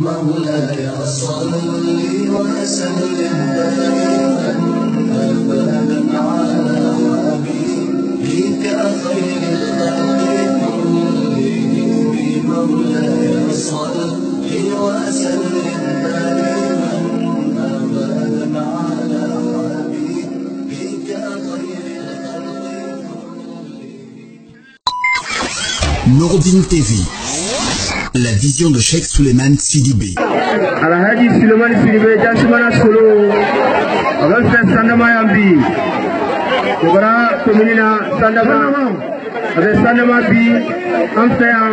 مولاي صل وسلم دائما أبدا على حبيبك خير الخلق كلهم مولاي صل وسلم دائما أبدا على حبيبك خير الخلق كلهم. Nouroudine TV, la vision de Cheikh Souleymane Sidibé. Alhaji Souleymane Sidibé Jansimana Solo Agalfe Sandama Yambi Kogara Kominina Sandama Abe Sandama Bi Amfeyan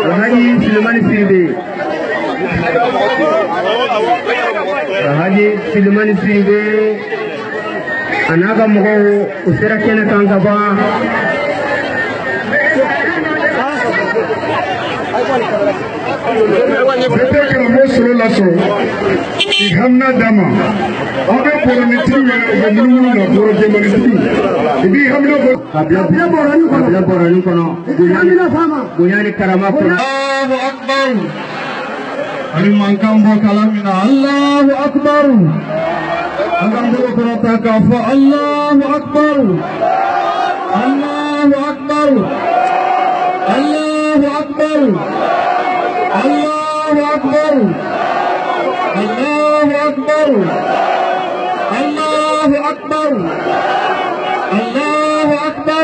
Alhaji Souleymane Sidibé Alhaji Souleymane Sidibé Anaga Mogo Usera Kene Kankaba C'était que le mot sur la sauce. Il hamna dama. On va pour le métier, il va nous la pour le démolition. Et puis hamna pour. Bien borani kono. Buyani karama kono. Allahu Akbar. Ali mankam bo kalamina. Allahu Akbar. Agam bo korata kafa. Allahu Akbar. Allahu Akbar. Allahu Akbar. Allahu Akbar. Allahu Akbar. Allahu Akbar. Allahu Akbar.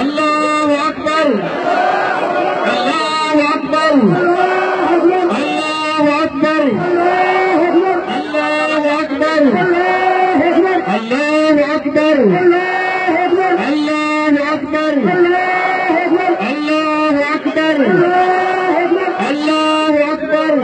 Allahu Akbar. Allahu Akbar. Allahu Akbar. Allahu Akbar. Allahu Akbar. Allahu Akbar. Allahu Akbar. Allahu Akbar.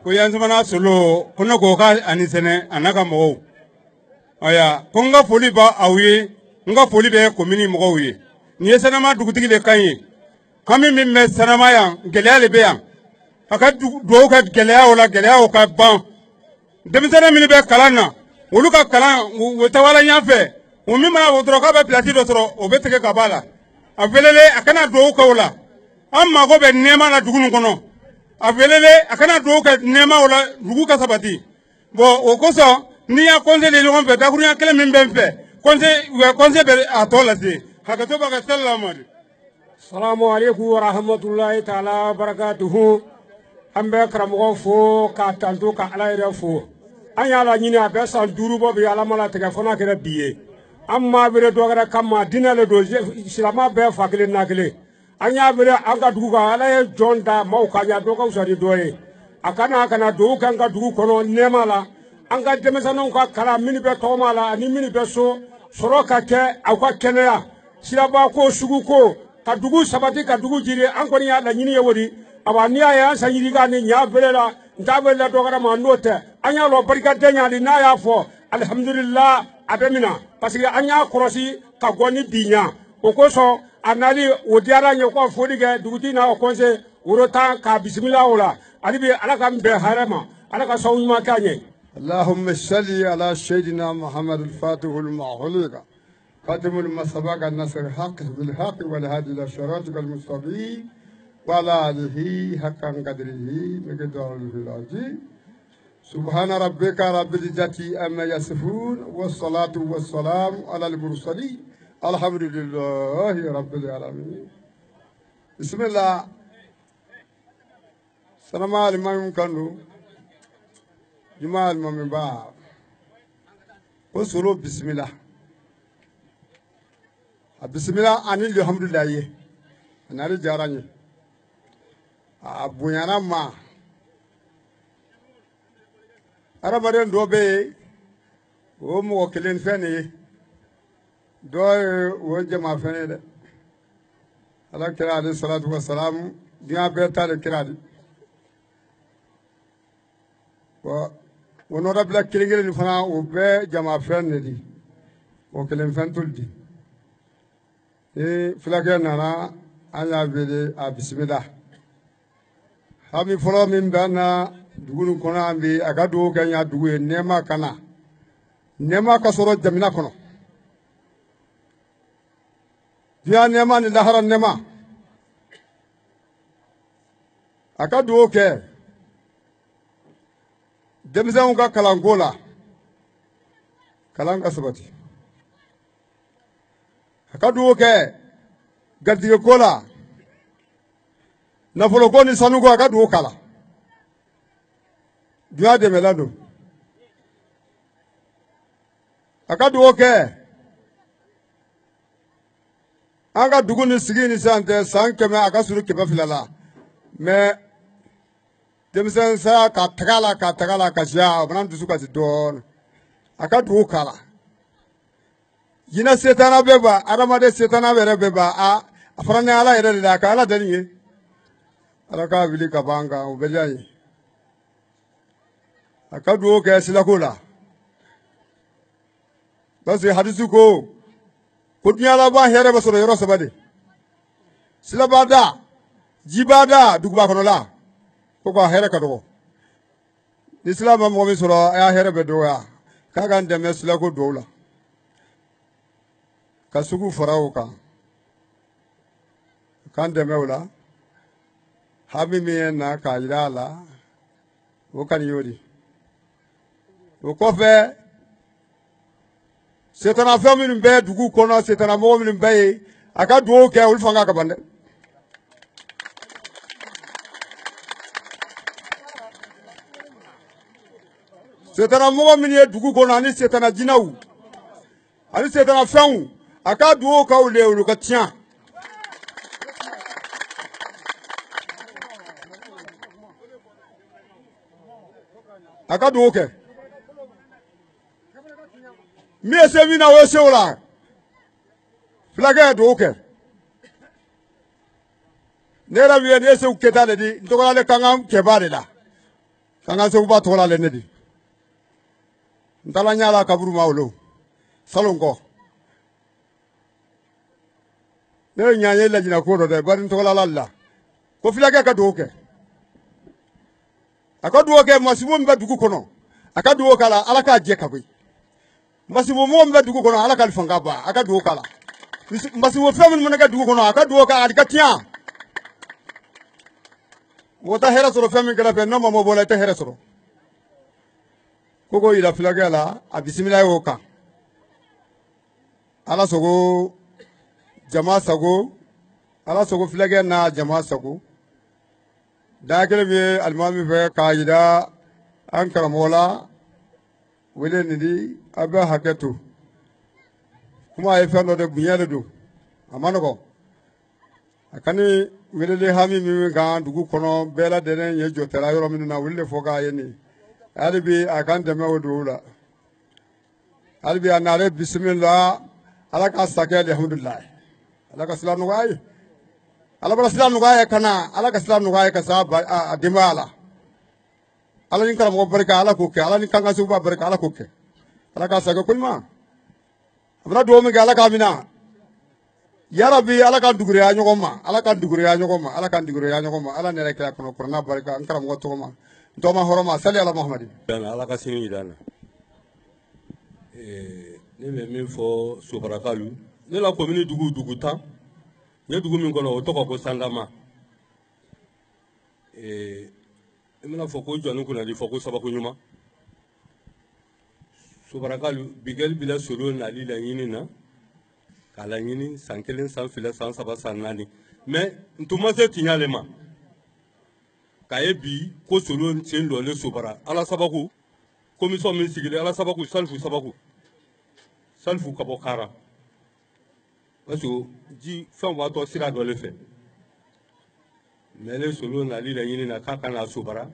Kuyanzimana solo kuna goka anisene anaka mo aya konga foli ba awi nga foli be komini mo wi ni sanama dugutigi le kanye kami min me sanama ya gelya le be ya aka do ka gelya o ka ban demisana min be kalana wolu ka kalan wo tawala nyafe o mi ma wo tro ka be plati do tro o be tege ka bala avelele akana do ka wala amma go be nema na dugunu kono avelele akana do ka nema wala dugu ka sabati bo o koso ni ya konse de ngon fe dakuru ya kele min ben fe konse be atola si hakato ba ka sallama assalamu alaykum wa rahmatullahi ta'ala wa barakatuhu ambe karamo fo ka tanto ka ala fo anya la nyini abe san duru bo be ala mala tega fona kera biye amma bere do gara kama dinale do silama be fakile nakile anya bere anga dugu ka ala ye jonda mau ka ya do ka usari doye akana do ka anga dugu kono nemala anga demesano ka kala mini be to mala ni mini be so soro ka ke akwa kenea silaba ko sugu ko ka dugu sabati ka dugu jire ankoni ya la nyini ye wori abani ya sa nyiri ga ni nya bere la ndabela do gara ma note anya lo barika denya ni na ya fo alhamdulillah abemina parce que anya korosi ka goni binya okoso anali odiara nyoko fodige duguti na okonse urota ka bismillah wala alibi alaka mbe harama alaka sawuma kanye اللهم صل على سيدنا محمد الفاتح المعلق خاتم المسبق النصر الحق بالحق والهادي الى صراطك المستقيم وعلى اله حق قدره مقدار العظيم سبحان ربك رب العزة عما يصفون والصلاة والسلام على المرسلين الحمد لله رب العالمين بسم الله السلام عليكم كانوا جماعة المنبع وصلوا بسم الله بسم الله أنا الحمد لله أنا رجارني أبويانا ما أنا بدين دوبي وموكلين فني دوي وجماعة فني ده على كلا عليه الصلاة والسلام ديا بيتا كلا ونورا بلا كيلين فنا وبه جماعة فني دي وكلين فن تولدي فلاكنا أنا بدي بسم الله هامي فلو من بنا dugunu kono ambi aga do ganya dugu nema kana nema kasoro jamina kono dia nema ni lahara nema aga do ke demzan ga kalangola kalanga sabati aga do ke gardiga kola na folo ko ni sanugo aga do kala Dua de melado. Akadu oke. Anga dugu ni sigi ni sante sankeme akasuru keba filala. Me demsen sa ka tagala ka jia obran dusu ka don. Akadu okala. Yina setana beba aramade setana bere beba a afrane ala ere la ka ala deniye. Alaka vili ka banga obeliayi. Akadu ke silakola basi hadisu ko kunyala ba here basoro yoro sabade silabada jibada dugba kono la ko ko here kado islam mo mi soro ya here be do ya kaga ndeme silako doula kasugu farao kan deme wala habi mi na ka irala o kan yodi o kɔfɛ setana fɛn minnu bɛ dugu kɔnɔ setana mɔgɔ minnu bɛ yen a ka dugawu kɛ olu fanga ka ban dɛ setana mɔgɔ minnu ye dugu kɔnɔ ani setana jinɛw ani setana fɛnw a ka dugawu k'aw le olu ka tiɲɛ a ka dugawu kɛ mi ese mi na wo se ola flage do ke nera wi ne se uketa le di ndogola le kanga ke bare la kanga se uba tola le ne di ndala nyala kaburu mawlo salongo ne nyanye la jina ko do de bari ndogola la ko flage ka do ke akadu ke masimu mba dugu kono akadu kala alaka je kabui Mbasibo mo mbe dugu kono ala kalifanga ba aka dugu kala mbasibo femu mun ka dugu kono aka dugu kala ka tiya mota hera soro femu kala fe no mo bola te hera soro koko ila filagala a bismillah oka ala sogo jama sago ala sogo filagala na jama sago da kele be almami fe kaida an karamola wele nidi abe haketu kuma ay fendo de bunyale do amanogo akani wele de hami mi ga dugu kono bela de ne ye jotera yoro mi na wele foga yeni alibi akan de me wodula alibi anare bismillah alaka sake alhamdulillah alaka salamu gai alaka salamu gai kana alaka salamu gai ka sa adimala ala ni karam barka ala ko ke ala ni kanga suba barka ala ko ke ala ka sago kulma abra do mi gala ka mina ya rabbi ala ka dugure ya nyogoma ala ka dugure ya nyogoma ala ka dugure ya nyogoma ala ne rek ya kono kurna barka an karam goto ma to ma horoma salli ala muhammadin dan ala ka sini dana ne be min fo sobarakalu ne la commune dugu tan ne dugu min kono o to ko sandama imina fo ko jonu kuna di fo ko sabaku nyuma sobarakalu bigel bila solo na li la nyini na kala nyini san kelen san fila san saba san nani mais ntuma se tinyale ma kaye bi ko solo tien lo le sobara ala sabaku commission min sigile ala sabaku salfu kabo kara parce que ji fɛn b'a tɔ sira dɔ le fɛ mais ne solo nali la ɲini na k'a kana sobara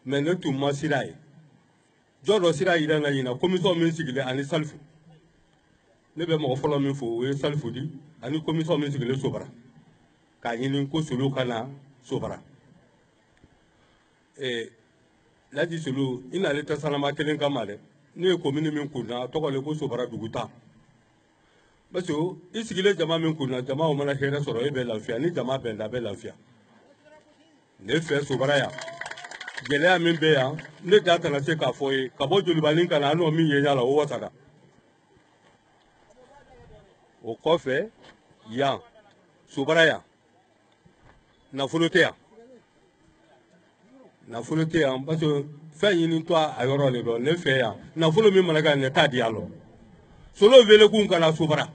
mais ne tun ma sira ye jɔ dɔ sira yira na ɲina commission min sigilen ani salfu ne bɛ mɔgɔ fɔlɔ min fɔ o ye salfu di ani commission min sigilen sobara k'a ɲini ko solo kana sobara laji solo i n'ale tɛ sanama kelen kama dɛ ne ye commune min kunna a tɔgɔ le ko sobara dugu tan parce que i sigilen jama min kunna jama o mana hɛrɛ sɔrɔ e bɛ lafiya ni jama bɛnna a bɛ lafiya ne fɛ sobara yan gɛlɛya min bɛ yan ne da kana se k'a fɔ ye ka bɔ jolibanin kana an n'o min ye ɲa la o wasara o kɔfɛ yan sobara yan nafolo tɛ yan nafolo tɛ yan parce que fɛn ɲini to a yɔrɔ le dɔn ne fɛ yan nafolo min mana kɛ ne t'a di yan lɔ solo wele kun kana sobara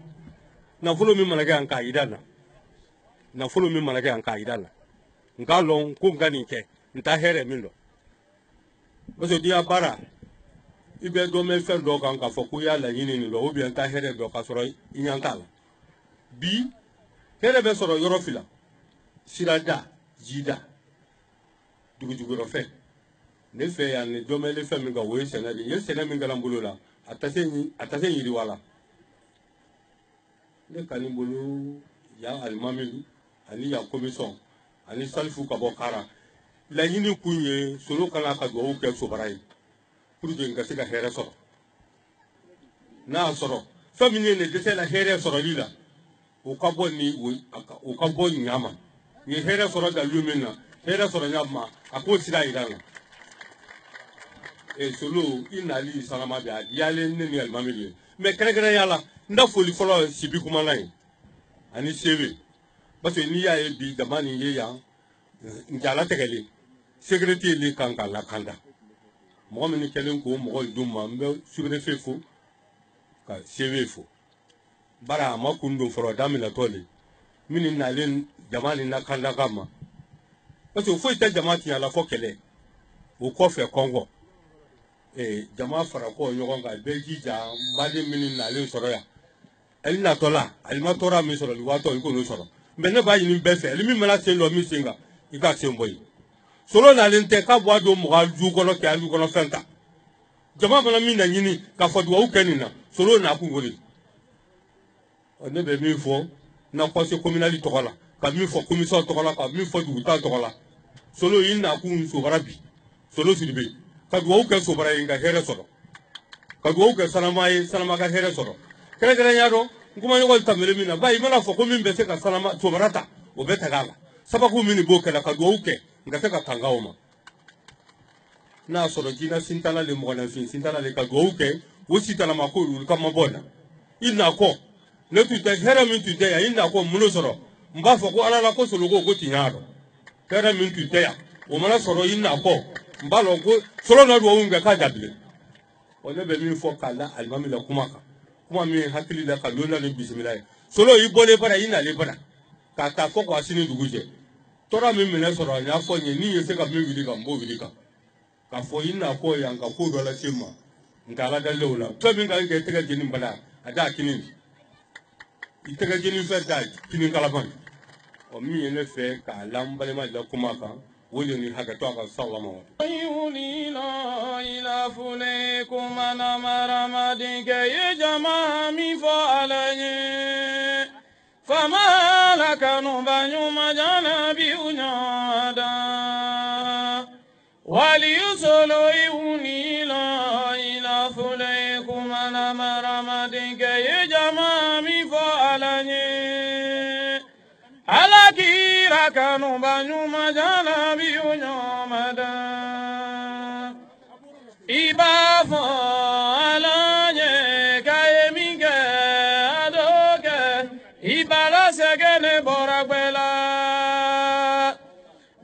nafolo min mana kɛ yan k'a yira na nafolo min mana kɛ yan k'a yira na n k'a lɔn ko n ka nin kɛ n ta hɛrɛ min dɔn parce que n'i y'a baara i bɛ dɔ mɛn fɛn dɔ kan k'a fɔ ko i y'a laɲini nin dɔn ou bien n ta hɛrɛ dɔn k'a sɔrɔ i ɲɛ t'a la bi hɛrɛ bɛ sɔrɔ yɔrɔ fila sirada jida dugujuguyɔrɔ fɛ ne fɛ yan ne dɔmɛli fɛn min kan o ye sɛnɛ de ye sɛnɛ min kɛra n bolo la a tɛ se yiriwa la ne ka nin bolo yan alimami ani yan commission ani salifu ka bɔ kara laɲini kun ye solo kana ka dugawu kɛ sobara ye pour que n ka se ka hɛrɛ sɔrɔ n'a y'a sɔrɔ fɛn min ye ne dɛsɛ la hɛrɛ sɔrɔli la o ka bɔ ɲa ma n ye hɛrɛ sɔrɔ dalu min na hɛrɛ sɔrɔ ɲa ma a k'o sira yira n na solo i nali sanama bɛ a diyalen ne ni alimami de ye mais kɛrɛnkɛrɛnya la n da foli fɔlɔ sibi kumana ye ani sebe parce que n'i y'a ye bi dama nin ye yan njala tɛgɛlen sécurité le kan ka lakanda mɔgɔ min kɛlen k'o mɔgɔ d'u ma n bɛ sous-préfet fo ka sebe fo bara a ma kun don fɔlɔ daminɛtɔ le minnu nalen jama nin lakanda kama parce que foyi tɛ jama tiɲɛ la fɔ kɛlɛ o kɔfɛ kɔngɔ jama fara kɔ ɲɔgɔn kan bɛɛ jija baden minnu nalen sɔrɔ yan ale natɔ la ale ma tɔɔrɔ min sɔrɔ waatɔ i k'o sɔrɔ mais ne b'a ɲini bɛɛ fɛ ale min mana sen dɔ min sen kan i ka sen bɔ yen solo nalen tɛ k'a bɔ a don mɔgɔ ju kɔnɔ kɛ a ju kɔnɔ fɛn ta jama fana min na ɲini k'a fɔ dugawu kɛ nin na solo na kun wele ne bɛ min fɔ na conseil communal tɔgɔ la ka min fɔ commission tɔgɔ la ka min fɔ duguta tɔgɔ la solo i na kun sobara bi solo siribe ka dugawu kɛ sobara ye ka hɛrɛ sɔrɔ ka dugawu kɛ sanama ye sanama ka hɛrɛ sɔrɔ kɛrɛnkɛrɛnya dɔn n kuma ɲɔgɔn tɛmɛlen min na ba i mana fɔ ko min bɛ se ka sanama sobara ta o bɛ tɛgɛ a la sababu min b'o kɛla ka dugawu kɛ n ka se ka tanga o ma n'a y'a sɔrɔ jinɛ sintala le mɔgɔninfin sintala le ka dugawu kɛ o sitala ma ko olu ka mabɔ na i na kɔ ne tun tɛ hɛrɛ min tun tɛ yan i na kɔ mun sɔrɔ n b'a fɔ ko ala la ko solo ko tin y'a dɔn hɛrɛ min tun tɛ yan o mana sɔrɔ i na kɔ n b'a dɔn ko solo na dugawu kɛ k'a jabile ɔ ne bɛ min fɔ k'a la alimami la kuma kan kuma min hakili la ka lona ni bisimila ye solo i bɔlen bara i nalen bara k'a taa fɔ k'a sini dugu cɛ tɔɔrɔ min minɛ sɔrɔ n y'a fɔ n ye ni ye se ka min wuli kan n b'o wuli kan k'a fɔ i na kɔ yan ka ko dɔ lase n ma n ka ala dalen o la fɛn min ka kɛ tɛgɛ jeni bala a da kini i tɛgɛ jeni fɛn da kini kalaban ɔ min ye ne fɛ k'a la n balima da kuma kan o de ni hakɛtɔ a ka sawa ma wa. yulila ila fule kuma na maramadike ye jama min fɔ ala ye fama la kanu banyuma jana bi unyada wali solo yulila ila fule kuma mana maramadin ke ye jama mi fo alanye alakira kanu banyuma jana bi unyomada iba fo alanye kaye minge adoke ibala segene boragbela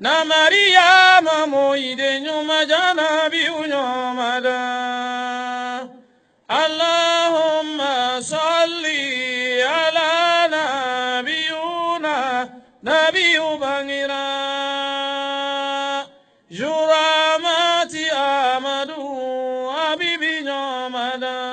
na Maria mamo ide nyuma jana bi unyomada Allahumma salli ala nabiyuna nabiyu bangira juramati amadu abibi nyomada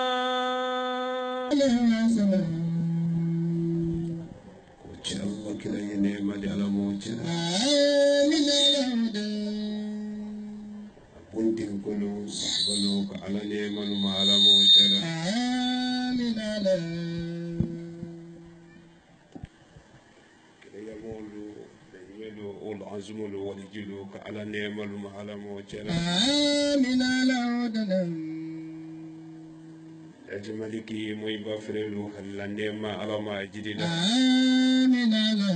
azumulu wali jilu ka ala neemalu ma ala mo cera amin ala wadana aji maliki moy ba frelu halla neema ala ma jidila amin ala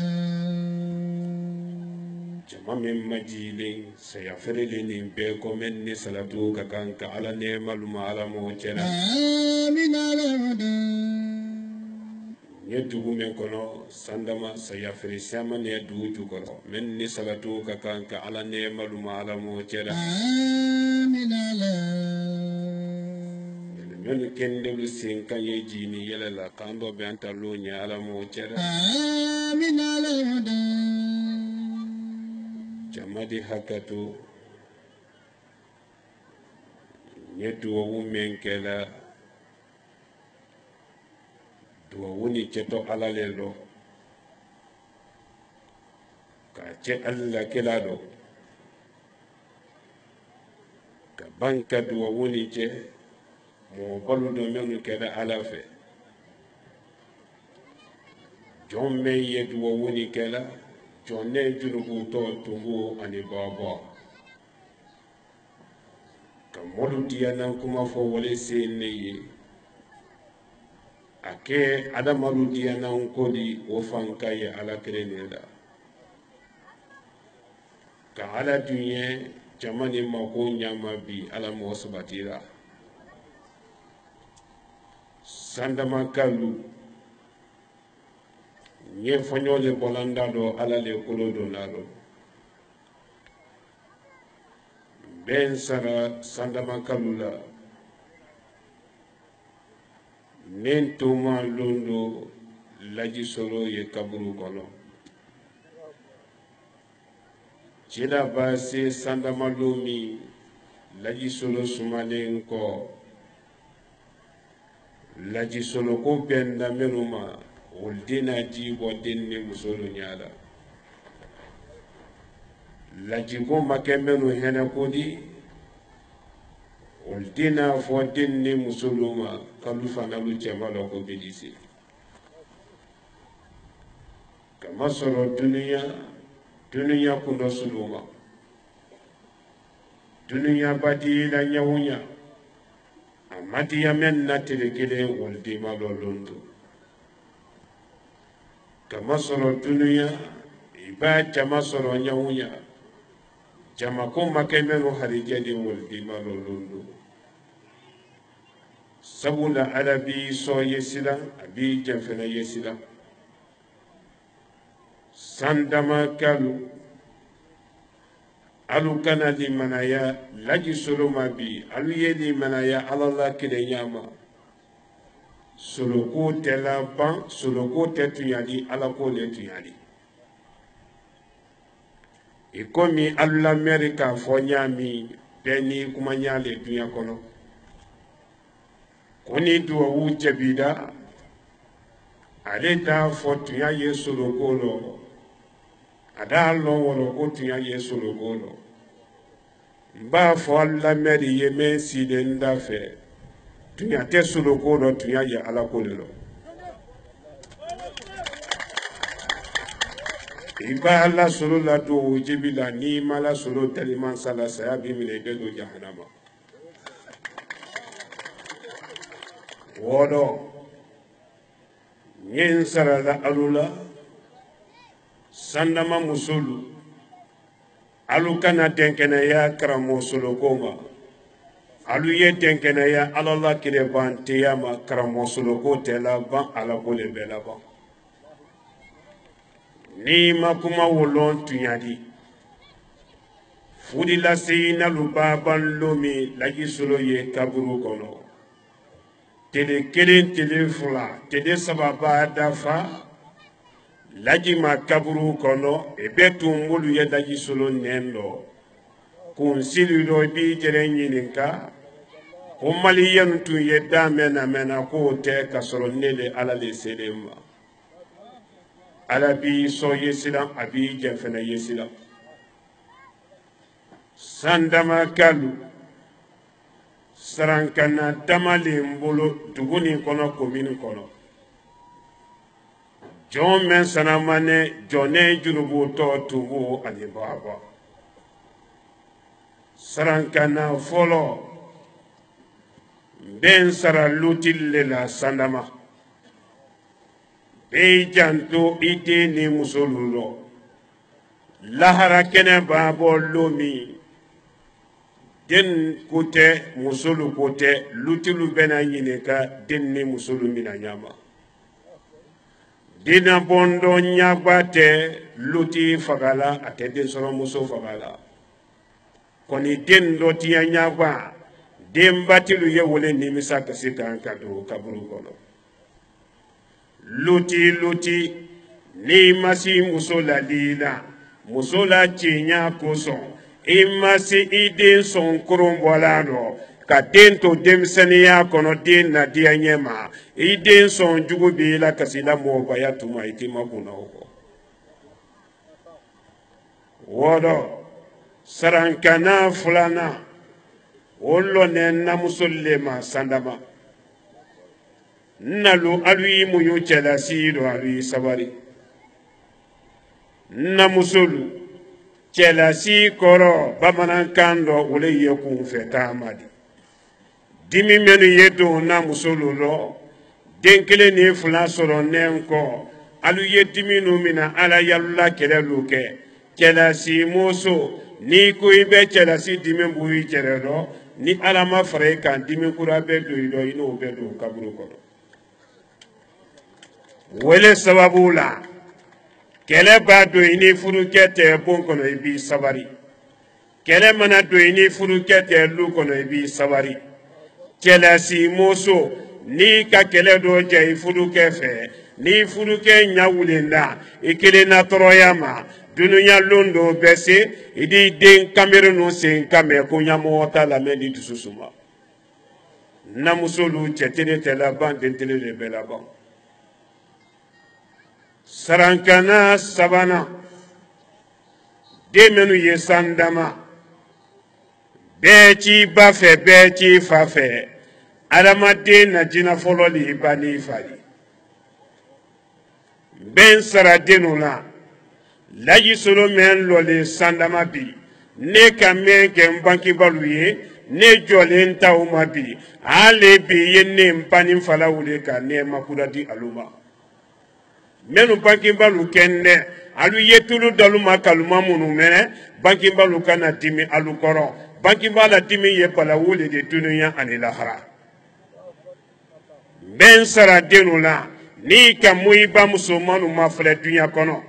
jama min majile saya frele ni be ko men ni salatu ka kan ka ala neemalu ma ala mo cera amin ala wadana dugu men kono sandama saya fere sama ne dugu jukoro men ni salatu ka kan ka ala ne maluma ala mo ceda amin ala men kende lu sin kan ye jini yela la kando be anta lo nya ala mo ceda amin ala wada jamadi hakatu dugu men kela duwa wuni ceto ala le lo ka ce alla kila do ka banka duwa wuni ce mo balu do menu keda ala fe jon me ye duwa wuni kela jon ne junubu to tungu ani baba ka modu diana kuma fo wale se ne ye ake adamalu diana nkodi wo fanka ye ala krene da ka ala dunye jamani mako nyama bi ala mo sabatira sandama kalu nye fanyole bolanda do ala le kolo do nalo ben sara sandama kalu la nen tuma londo laji solo ye kaburu kono cila base sandama lomi laji solo sumalen ko laji solo ko benda menuma woldina jibo denni musolo nyala laji ko makemenu hena kodi woldina fo denni musoluma kalu fanalu cemalo ko bedisi kama soro duniya kundo suluma duniya badi la nyawunya amati yamen na telekele woldima lolondo kama soro duniya iba jama soro nyawunya jama ko makemenu harijadi woldima lolondo sabula alabi so yesila abi jamfena yesila sandama kalu alu kana di manaya laji soloma bi alu ye di manaya alala kide nyama soloko tela ban soloko tetuyadi alako le tuyadi ikomi alula amerika fo nyami beni kuma nyale dunya kono koni duwa wu jabida ale ta fo tunya ye soloko lo ada lo wolo ko tunya ye soloko lo mba fo alla meri ye men si de ndafe tunya te soloko lo tunya ye ala ko lo iba alla solo la do jibila ni mala solo taliman sala sa bi mi le do jahannama wodo nyen sarala alula sandama musulu alu kana denkene ya karamo solo koma alu ye denkene ya alala kire ban tiyama karamo solo ko tela ban ala bole bela ban ni makuma wolon tunyadi fudi la seyina luba ban lomi lagi solo ye kaburu kono tele kelen tele fula tele sababa dafa laji ma kaburu kono e betum mulu ye lagi solo nendo kun sili do bi tere nyininka ko mali yantu ye damena mena ko te kasoro nele ala le selema ala bi so yesila abi jefena yesila sandama kalu sarankana tamale mbolo duguni kono komini kono jon men sanamane jone junubu to tubu ani baba sarankana folo ben sara lutille la sandama be janto ite ni musolulo lahara kene babo lomi den kote musolu kote lutilu bena nyineka den ni musolu mina nyama dina bondo nyabate luti fagala ate den soro muso fagala koni den do tiya nyaba den batilu ye wole ni misaka sikan kadu kaburu kono luti ni masi muso la dina muso la chinya koso imasi iden son kurumbolano ka den to demseniya kono den na dia nyema iden son jugubi la kasila mo bayatuma itima kuna huko wodo sarankana fulana wollo nenna musullema sandama nalu alwi muyu chela sido alwi sabari na musulu chela si koro bamanan kando ule ye kun fe tamadi dimi menu yedo na musulu lo denkele ni fula soro nenko alu ye dimi no mina ala yalla kele luke chela si moso ni ko ibe chela si dimi buyi chele do ni ala ma fare kan dimi kura be do ido ino be do kaburu kono wele sababu la kele ba do ini furu kete bon kono ibi sabari kele mana do ini furu kete lu kono ibi sabari kele si moso ni ka kele do je furu kefe ni furu ke nyawulinda ikele na toroyama dununya londo bese idi den kamerunu sen kame ko nyamo ta la mendi dususuma na musolu chetene tela ban dentele le bela ban sarankana sabana demenu ye sandama beci bafe beci fafe adamade na jina folo li bani fali ben saradenu la laji solo men lole sandama bi ne kamen ke mbanki baluye ne jole nta uma bi ale bi ye ne mpani fala wule ka ne makudati aluma menu banki balu kende alu yetulu daluma kaluma munu mene banki balu kana dimi alu koro banki bala dimi ye pala wule de dunuya ani lahara ben sara denu la ni ka muiba musumanu mafle dunya kono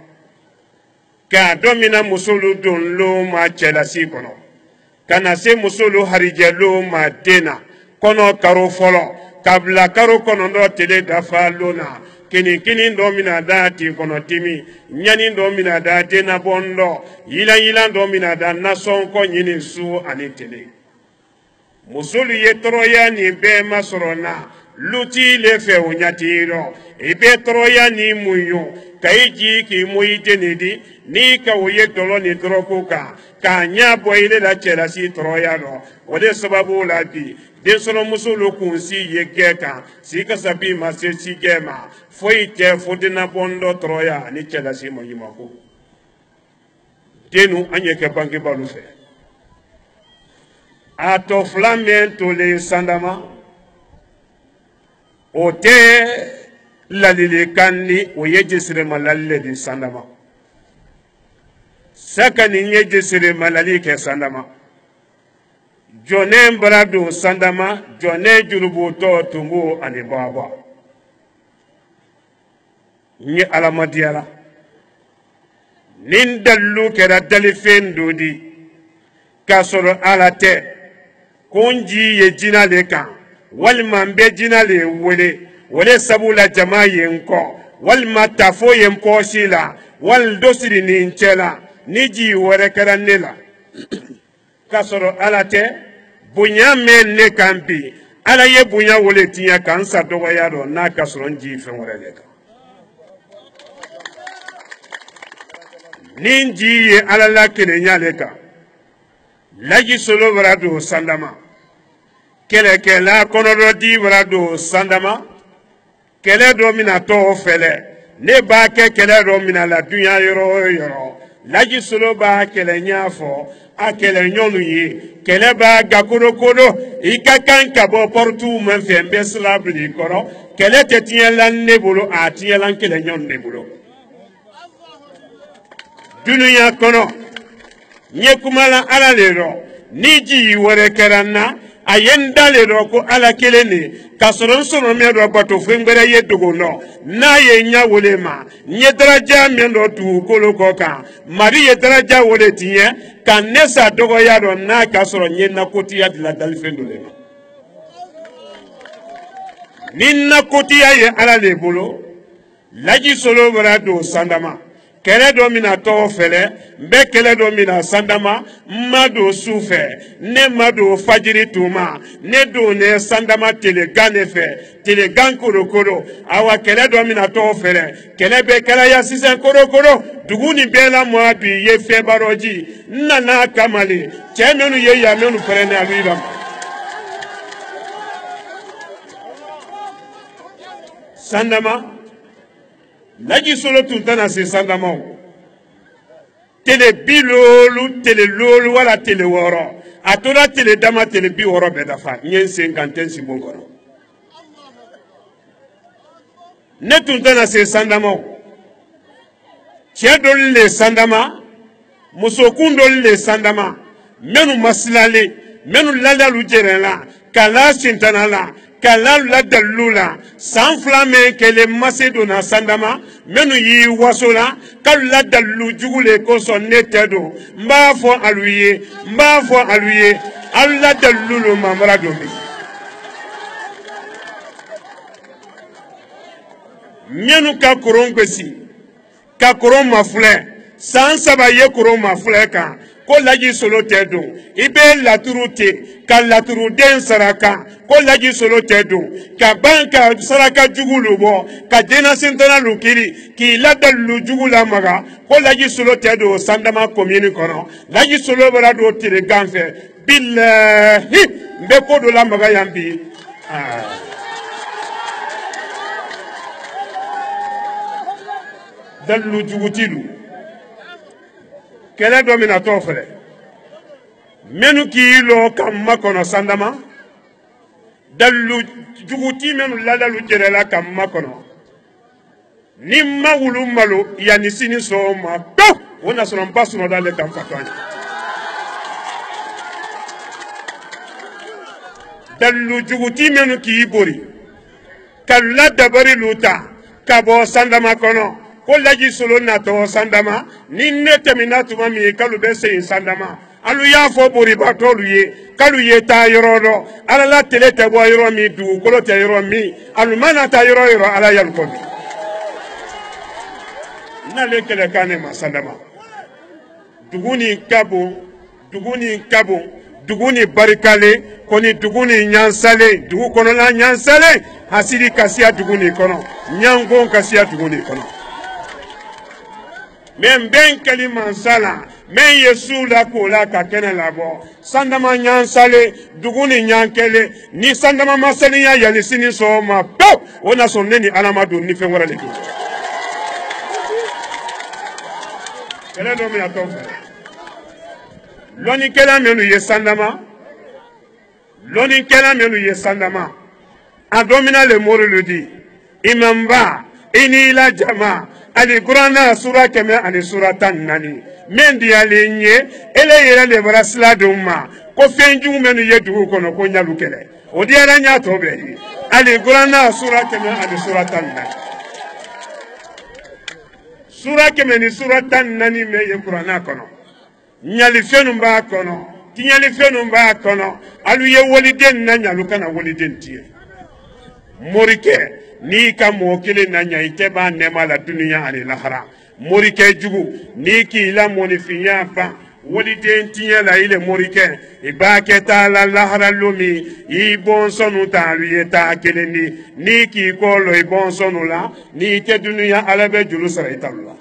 ka domina musulu don lo ma chelasi kono kana se musulu harije lo ma dena kono karo folo kabla karo kono ndo tele dafa lona kini ndo mina dati kono timi nyani ndo mina dati na bondo yila ndo mina da na sonko nyini su ani tele musulu yetroya ni be masorona luti le fe unyatiro ibe troya ni muyo kaiji ki muite nidi ni ka uye dolo ni dropuka ka nyabo ile la chela si troya no wode sababu la bi den solo musulu kunsi yegeka si ka sabi ma se si gema foi te fodina bondo troya ni chela si mo yimako denu anye ke bangi balu fe ato flamen to le sandama o tɛ ladilikan ni o ye jesire malali le di sandama saka ni ye jesire malali kɛ sandama jɔnɛ bara don sandama jɔnɛ jurubutɔ tunbo ani baba n ye alamadiyala nin dalilu kɛra dalifɛn dɔ di k'a sɔrɔ ala tɛ ko n ji ye jina le kan walima n bɛ jina le wele o de sabu la jama ye n kɔ walima tafo ye n pɔsi la wali dɔ siri nin cɛ la ni ji wɛrɛ kɛra ne la k'a sɔrɔ ala tɛ bonya mɛn ne kan bi ala ye bonya wele tiɲɛ kan sa dɔgɔya dɔ n'a ka sɔrɔ n ji fɛn wɛrɛ de kan ni n ji ye ala la kelenya le kan laji solo bara don sandama kɛlɛkɛla kɔnɔdɔdi bara don sandama kɛlɛ dɔ mina tɔw fɛlɛ ne b'a kɛ kɛlɛ dɔ mina la dunya yɔrɔ o yɔrɔ laji solo b'a kɛlɛ ɲa fɔ a kɛlɛ ɲɔnu ye kɛlɛ b'a gakorokodo i ka kan ka bɔ pɔrɔtuw min fɛ n bɛ sira bila i kɔrɔ kɛlɛ tɛ tiɲɛla ne bolo a tiɲɛla kɛlɛ ɲɔnu de bolo dunuya kɔnɔ n ye kumala ala le rɔ ni ji wɛrɛ kɛra n na a ye n da le rɔ ko ala kelen de k'a sɔrɔ n sɔrɔ min dɔ bato fɛn wɛrɛ ye dogo nɔ n'a ye n ɲa wele ma n ye daraja min dɔ dugukolo kɔ kan mari ye daraja wele tiɲɛ ka ne sa dɔgɔya dɔ n'a ka sɔrɔ n ye nakotiya dilan dalifɛn dɔ le ma ni nakotiya ye ala le bolo laji solo bara don sandama kɛlɛ dɔ mina tɔgɔ fɛlɛ n bɛ kɛlɛ dɔ mina sandama n ma don su fɛ ne ma don fajiri tuma ne don ne sandama telegan de fɛ telegan korokoro awa kɛlɛ dɔ mina tɔgɔ fɛlɛ kɛlɛ bɛ kɛlɛya sisan korokoro dugu ni bɛɛ la mɔ bi ye fɛnbaroji n nana kamali cɛ minnu ye yan minnu pɛrɛnna alu la sandama laji solo tun tɛna se sandamaw tele bi loolu tele loolu wala tele wɔɔrɔ a tora tele dama tele bi wɔɔrɔ bɛɛ dafa n ye n sen kan tɛ n sibon kɔnɔ ne tun tɛna se sandamaw cɛ dɔli le sandama musokun dɔli le sandama minnu masilalen minnu ladalu jɛrɛla ka la sintana la kala ladalilu la san fila min kɛlen mase donna sandama minnu y'i waso la k'alu ladalilu jugu le kosɔn ne tɛ don n b'a fɔ alu ye n b'a fɔ alu ye alu ladalilu lo mamara don bi minnu ka koron gosi ka koron mafilɛ san saba ye koron mafilɛ kan ko laji solo tɛ don i bɛ laturu ten ka laturuden saraka ko laji solo tɛ don ka ban ka saraka jugu lu bɔ ka denasentana lu kiri k'i ladalilu jugu lamaga ko laji solo tɛ don sandama komini kɔnɔ laji solo bara don telegan fɛ bilahi n bɛ ko dɔ lamaga yan bi dalilu jugu ti lu kɛlɛ dɔ mina tɔ filɛ minnu k'i lɔ ka makɔnɔ sandama dalilu juguti minnu ladalu jɛrɛla ka makɔnɔ ni ma wulu malo yanni sini sɔgɔma pewu o na sɔrɔ n ba sunɔgɔla ale ka n fatɔ an ye dalilu juguti minnu k'i bori ka ladabari lu ta ka bɔ sandama kɔnɔ ko laji solo natɔ sandama ni ne tɛmɛna tuma min k'alu bɛ segin sandama alu y'a fɔ boribatɔlu ye k'alu ye taa yɔrɔ dɔ ala la tele tɛ bɔ yɔrɔ min dugukolo tɛ yɔrɔ min alu mana taa yɔrɔ yɔrɔ ala y'alu kɔ bi n'ale kɛlɛkan ne ma sandama dugu ni ka bon dugu ni ka bon dugu ni barikalen ko ni dugu ni ɲansalen dugu kɔnɔna ɲansalen hasidi ka siya dugu ni kɔnɔ ɲangon ka siya dugu ni kɔnɔ mɛ n bɛ n kɛli mansa la n bɛ n ye su la k'o la ka kɛnɛ labɔ sandama ɲansalen dugu ni ɲankɛlen ni sandama ma saniya yanni sini sɔgɔma pewu o na sɔn ne ni ala ma don ni fɛn wɛrɛ de don kɛlɛ dɔ mina tɔn fɛ lɔnnikɛla minnu ye sandama lɔnnikɛla minnu ye sandama a domina le mori le di imam ba ini la jama ali qur'ana sura keme ani sura tan nani men di ali nye ele yere le brasla duma ko fenju menu yedu kono ko nyalu kele o di ara nya to be ali qur'ana sura keme ani sura tan nani sura keme ni sura tan nani me ye qur'ana kono nyali fenu ba kono tinyali fenu ba kono alu ye woliden na nyalu kana woliden tie morike ni ka mokile na nya iteba nema la dunya ani lahara morike jugu ni ki la monifinya ba woliden tinya la ile morike ibake ta la lahara lumi ibon sonu ta luyeta keleni ni ki ko lo ibon sonu la ni ke dunya alabe julu sara italla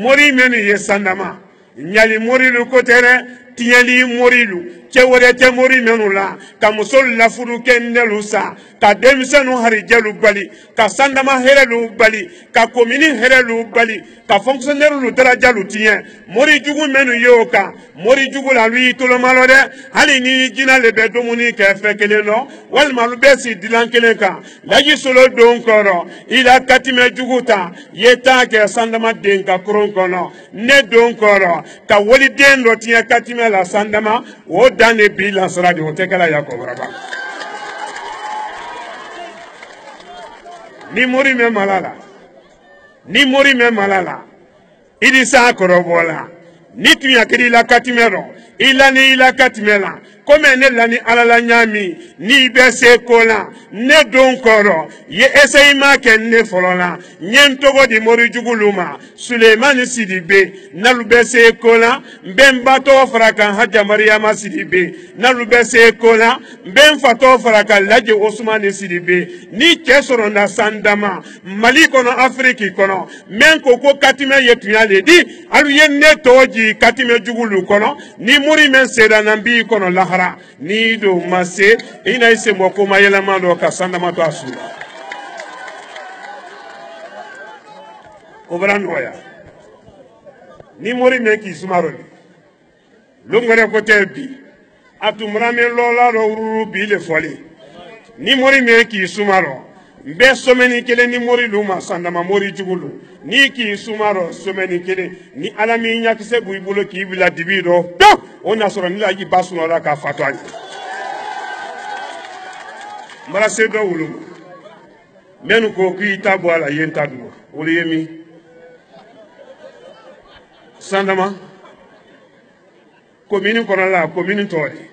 mori menu ye sandama nyali mori lu kotere tinyali mori lu kewore te mori menu la ka musol la furu kendelu sa ka demsenu harijelu bali ka sandama herelu bali ka komini herelu bali ka fonctionnaire lu darajalu tien mori jugu menu yoka mori jugu la lui to lo malode hali ni jina le be domuni ke fekele no wal malu besi dilankele ka laji solo don koro ila katime juguta yeta ke sandama den ka kron kono ne don koro ka woli den do tien katime la sandama o dane bi la sara de hotekala yakobraba ni mori me malala idi sa korobola ni tuya kiri la katimero ila ni ila katimela comme ne lani alala nyami ni bese kola ne don koro ye essayma ken ne folola nyen togo di mori juguluma Suleiman Sidibe nalu bese kola ben bato fraka Haja Mariama Sidibe nalu bese kola ben fato fraka Laji Ousmane Sidibe ni kesoro na sandama Mali kono Afriki kono men koko katime yetuya ledi alu yenne toji katime jugulu kono ni muri men seda nambi kono lahara ni do mase ina ise moko mayela mando ka sandama to asura obranoya ni muri men ki sumaro lungare ko tebi atumrame lola ro bi le foli ni muri men ki sumaro mbe someni kele ni mori luma sandama mori jugulu ni ki sumaro someni kele ni alami nyakise buibulo ki bila dibido do ona soro ni laji basuno la ka fatwa mara sedo wulu menu ko ki tabo ala yenta du wuli yemi sandama komini kono la komini tori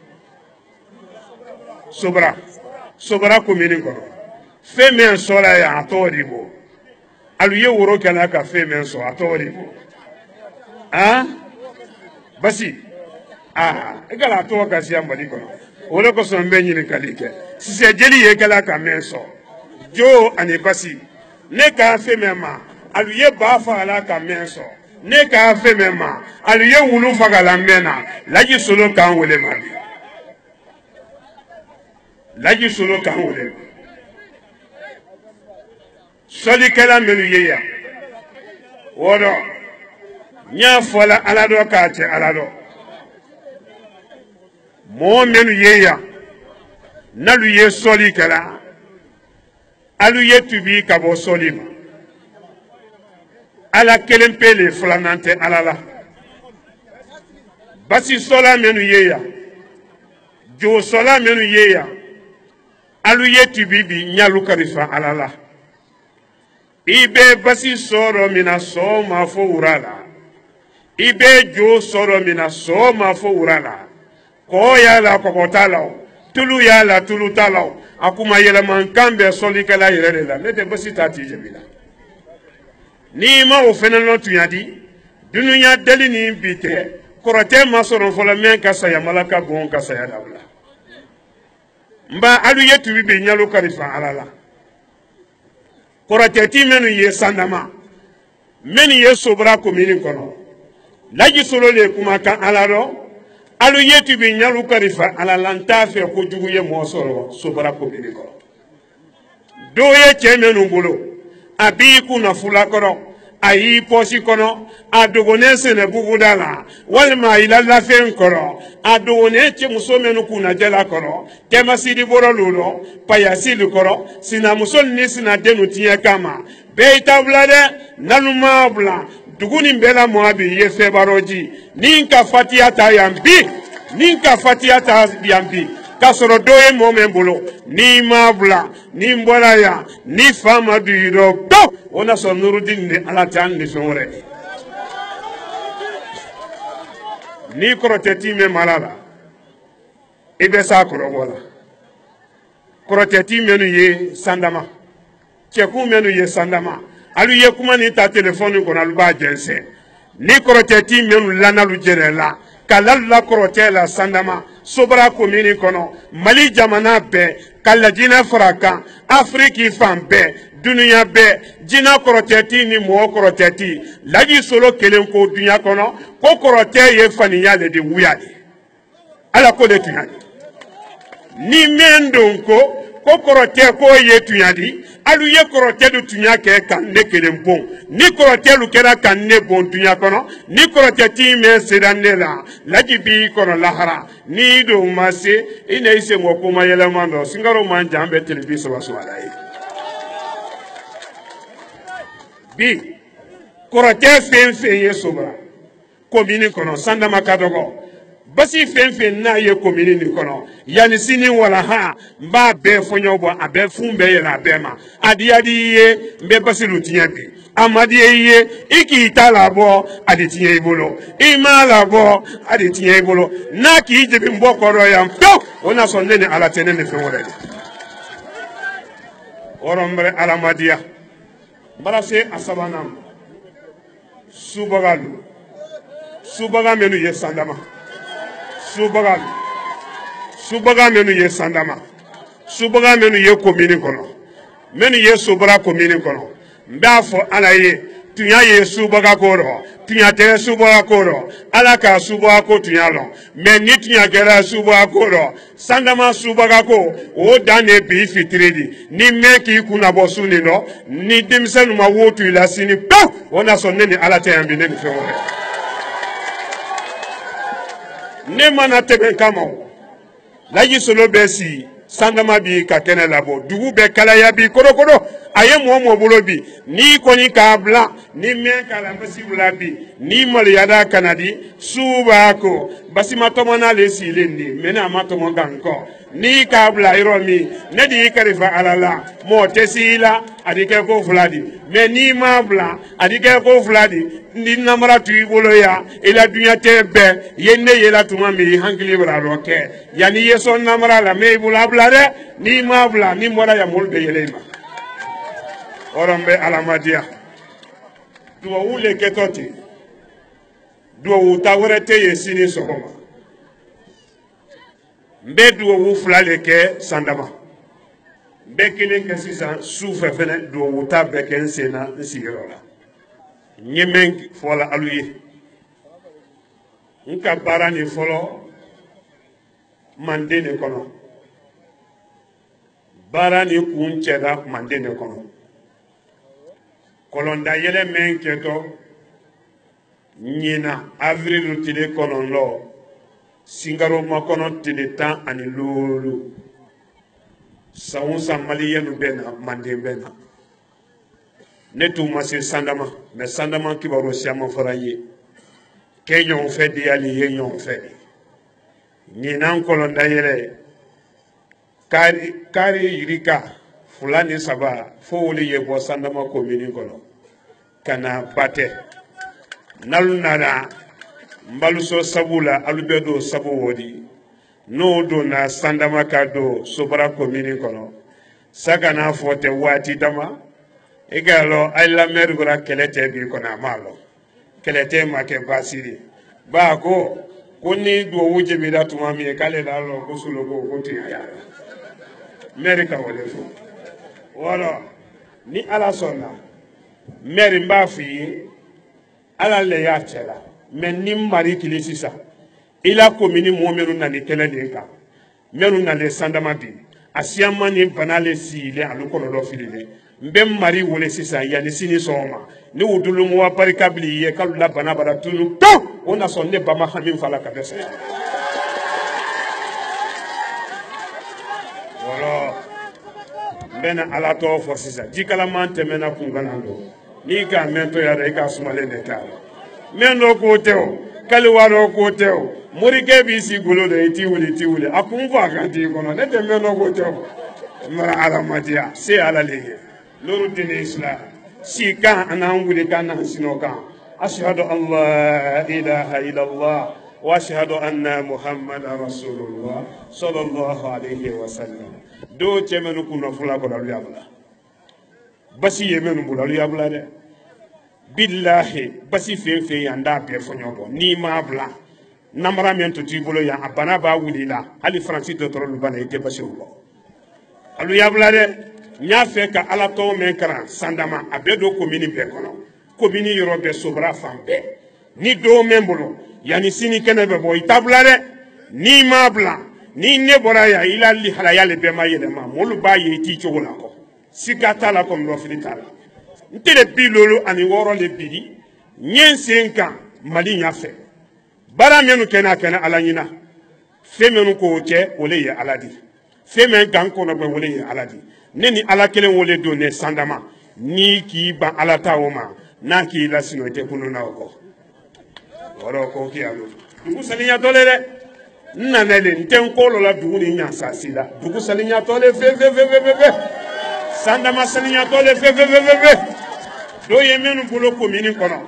sobra komini kono Femen sola ya atoribo. Aluye woro kana ka femen so atoribo. Ah? Basi. Ah, egala to ka si ambali kono. Wolo ko son benyi ni kalike. Si se jeli ye kala ka menso. Jo ani basi. Ne ka femen ma. Aluye ba fa ala ka menso. Ne ka femen ma. Aluye wulu fa ga la mena. Laji solo kan wole ma. Laji solo kan wole. Soli kala menu yeya wodo nya fola alado kaate alado mo menu yeya nalu ye soli kala alu yetubi kabo soli ma ala kelempele flanante alala basi sola menu yeya jo sola menu yeya alu yetubi bi nyalu karifa alala ibe basi soro mina so mafo urala ibe jo soro mina so mafo urala ko ya la kokotala tulu ya la tulu tala akuma yela mankambe soli kala yele la mete basi tati jebila ni ma o fenano tuyadi dununya dali ni bite korote masoro fola men ka saya malaka gon ka saya dabla mba alu yetu bibe nyalo karifa alala koroteti menu ye sandama meni ye sobra komini kono laji solo le kuma kan alaro alu yetu bi nyalu karifa alalanta fe ko jugu ye mo soro sobra komini kono do ye chemenu bolo abi ku na fula koro ayi posi kono a dogone sene buguda la walima ila lafen koro a dogone che muso menu kuna jela koro tema sidi boro lulo payasi lu koro sina muso ni sina denu tiye kama be tabla de naluma bla duguni mbela moabi ye febaroji ninka fatia ta yambi ninka fatia ta yambi kasoro doye momembolo ni mabla ni mbolaya ni fama duiro to ona so nurudin ni alatan ni sonre ni koroteti me malala ibe sa korobola koroteti menu ye sandama cheku menu ye sandama alu ye kuma ni ta telefoni ko na luba jense ni koroteti menu lanalu jerela kalal la korotela sandama sobra komini kono mali jamana be kala jina faraka afriki fambe dunia be jina koroteti ni mo koroteti laji solo kelen ko dunia kono ko korote ye faniya le de wuyadi ala ko de tuyadi ni mendon ko korote ko ye tuyadi alu ye korote du tunya ke kan ne kelen bon ni korote lu kera kan ne bon tunya kono ni korote ti me sedanne la laji bi kono lahara ni do mase ina ise mo kuma yele mando singaro man jambe television waswala bi korote fen ye sobra komini kono sanda makadogo basi fen na ye komini ni kono yani sini wala ha mba be fonyo bo abe fumbe ye la bema adi ye mbe basi lutinya bi amadi ye iki itala bo adi tiye ibolo imala bo adi tiye ibolo na ki je bi mbo koro ya mpo ona so nene ala tenene fe wore orombre alamadia barase asabanam subaga menu ye sandama subaga menu ye sandama subaga menu ye komini kono menu ye sobra komini kono mbafo ala ye tunya ye subaga koro tunya te subaga koro ala ka subaga ko tunya lo meni tunya gera subaga koro sandama subaga ko o dane bi fitredi ni meki kuna bosuni no ni dimsenu ma wotu ila sini pa ona sonneni ala te ambi ne fe wore ne mana tebe kama laji solo besi sandama bi ka kene labo dugu be kala ya bi kodo aye mo bolo bi ni koni ka bla ni men kala basi bula bi ni mali yada kanadi suba ko basi matomana le silendi mena matomo ganko ni ka bla iromi ne di karifa alala mo tesila adike ko fuladi me ni ma bla adike ko fuladi ni namara tu bolo ya ila dunya tebe yenne yela tuma mi hankili bra roke yani yeso namara la me bula bla de ni ma bla ni mora ya molbe yelema orombe alamadia duwa wule ketoti duwa utawrete yesini sokoma mbe duwa wuflale ke sandama mbe kile ke sisa sufe fene duwa utabe ke nsena nsigirola nyemen fola aluye nka barani folo mandene kono barani kuncheda mandene kono kolonda yele men keto nyina avril tile kono lo singaro makono tile tan ani lulu saunsa maliyenu bena mande bena netu masi sandama me sandama kibaro siama faraye kenyon fedi ali yenyon fedi nyina kolonda yele kari yirika fulani saba fowuli ye bo sandama komini kono kana bate nalunara mbaluso sabula alubedo sabu wodi no do na sandama kado sobara komini kono saka na fote wati dama egalo ayla mergura kelete bi kona malo kelete make basiri ba ko koni do wuje mi datuma mi kale dalo ko sulo ko tiya merika wole fo wala ni ala sonna meri mbafi ala le ya chela men ni mari kilisisa ila komini momenu na ni kele de ka menu na le sandama bi asiama ni banale si le alukono do filile mbem mari wole sisa yani sini soma ni wudulu mo barika bli ye kalu la bana bara tunu to ona sonne bama hamin fala ka besa wala bena ala to forsisa jikala man temena kunganando ni ka mento ya re ka sumale ne ka mendo ko teo kali waro ko teo murike bi si gulo de ti wuli akun fa kan ti kono ne te mendo ko teo mara ala matia se ala lege lolu dine islam si kan anan wuli kan nan sino kan ashhadu an la ilaha illallah wa ashhadu anna muhammadan rasulullah sallallahu alaihi wasallam do chemenu kuno fula ko dalu yabla basi yemenu bulalu yabla de billahi basi fefe yanda be fonyobo ni ma bla namara men to tibolo ya abana ba wulila ali francis de toro bana ite basi wo alu yabla de nya fe ka ala to men kran sandama abedo komini be kono komini yoro be sobra fambe ni do membolo yani sini kene be boy tabla de ni ma bla ni ne bora ya ila li hala yale be ma yele ma molu ba ye ti chogola ko sikata la kom lo finitala ntele bilolo ani woro le bidi nyen senka mali nya fe bara menu kena ala nyina fe menu ko ke ole ye aladi fe men gan ko no be ole ye aladi neni ala kelen wole do ne sandama ni ki ba ala tawoma na ki la sino te kunu na ko woro ko ki alo dugu salinya dole de nanele nten ko lo la dugu ni nya sasila dugu salinya dole fe sandama salinya dole fe do ye menu bolo komini kono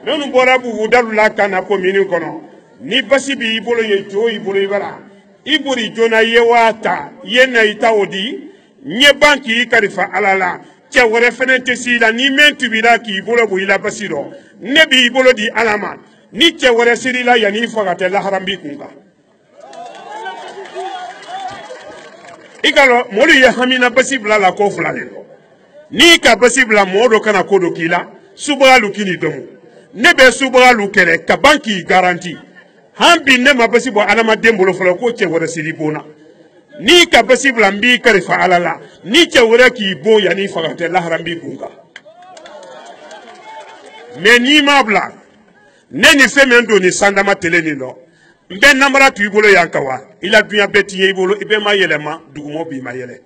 menu bora bu wudalu la kana komini kono ni basi bi ibolo ye jo ibolo ibara ibori jona ye wata ye na itaodi nye banki karifa alala che wore fenente sila ni mentu bida ki ibolo bu ila basiro ne bi ibolo di alama ni che wore sirila ya ni fagate la harambi kunga ikalo moli ye hamina basi bla la ko fulale ni ka basibla modo kana kodo kila subalu kini domu nebe subalu kere ka banki garanti hambi ne ma basibo alama dembolo folo ko che wora silibona ni ka basibla mbi kare fa alala ni che wora ki bo ya ni fagate la harambi kunga me ni mabla ne ni femendo ni sandama teleni no mbe namara tu ibolo yankawa ila dunya beti ibolo ibe ma yelema dugumo bi ma yele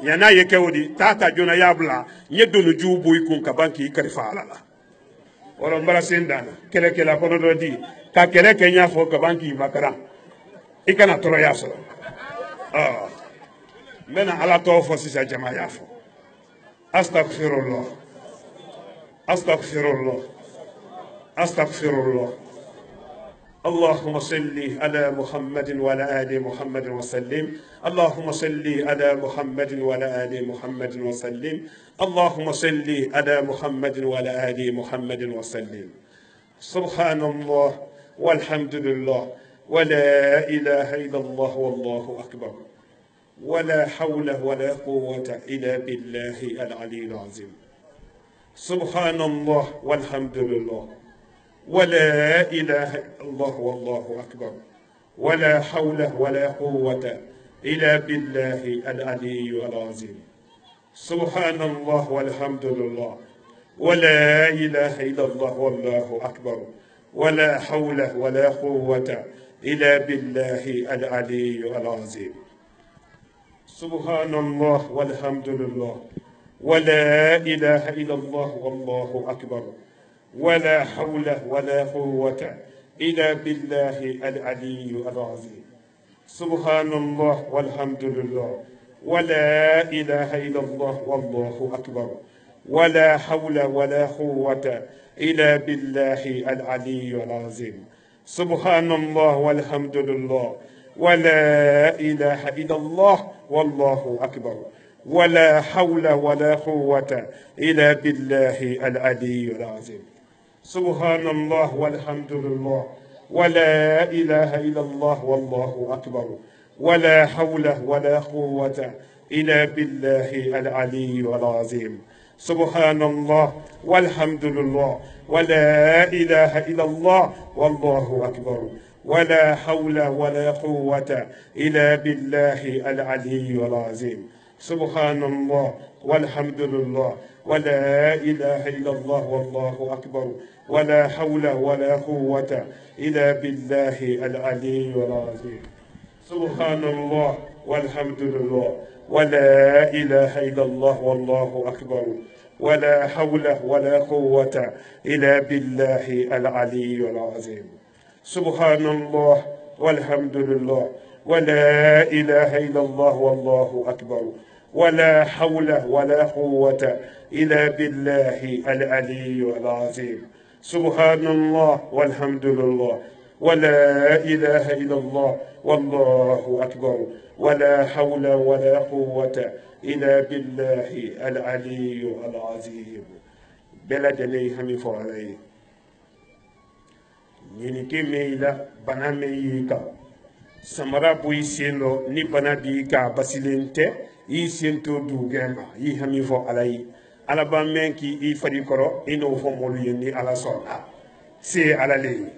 yana yeke wodi tata jona yabla nyedonu jubu ikun ka banki karifa alala wala mbara sendana keleke la kono do di ka keleke nya fo ka banki makara ikana toro yaso mena ala to fo sisa jama yafo astaghfirullah اللهم صل على محمد وعلى آل محمد وسلم اللهم صل على محمد وعلى آل محمد وسلم اللهم صل على محمد وعلى آل محمد وسلم سبحان الله والحمد لله ولا إله إلا الله والله أكبر ولا حول ولا قوة إلا بالله العلي العظيم سبحان الله والحمد لله ولا إله إلا الله والله أكبر ولا حول ولا قوة إلا بالله العلي العظيم سبحان الله والحمد لله ولا إله إلا الله والله أكبر ولا حول ولا قوة إلا بالله العلي العظيم سبحان الله والحمد لله ولا إله إلا الله والله أكبر ولا حول ولا قوة إلا بالله العلي العظيم سبحان الله والحمد لله ولا إله إلا الله والله أكبر ولا حول ولا قوة إلا بالله العلي العظيم سبحان الله والحمد لله ولا إله إلا الله والله أكبر ولا حول ولا قوة إلا بالله العلي العظيم سبحان الله والحمد لله ولا إله إلا الله والله أكبر ولا حول ولا قوة إلا بالله العلي العظيم سبحان الله والحمد لله ولا إله إلا الله والله أكبر ولا حول ولا قوة إلا بالله العلي العظيم سبحان الله والحمد لله ولا إله إلا الله والله أكبر ولا حول ولا قوة إلا بالله العلي العظيم سبحان الله والحمد لله ولا إله إلا الله والله أكبر ولا حول ولا قوة إلا بالله العلي العظيم سبحان الله والحمد لله ولا إله إلا الله والله أكبر ولا حول ولا قوة إلا بالله العلي العظيم سبحان الله والحمد لله ولا إله إلا الله والله أكبر ولا حول ولا قوة إلا بالله العلي العظيم بلدني همي فعلي نينكي ميلا بنا ميكا samara boy sendo ni bana bi ka basilente yi sento du gema yi hami fo alay ala ba menki i fadi koro ino fo molu yeni ala sonna se ala le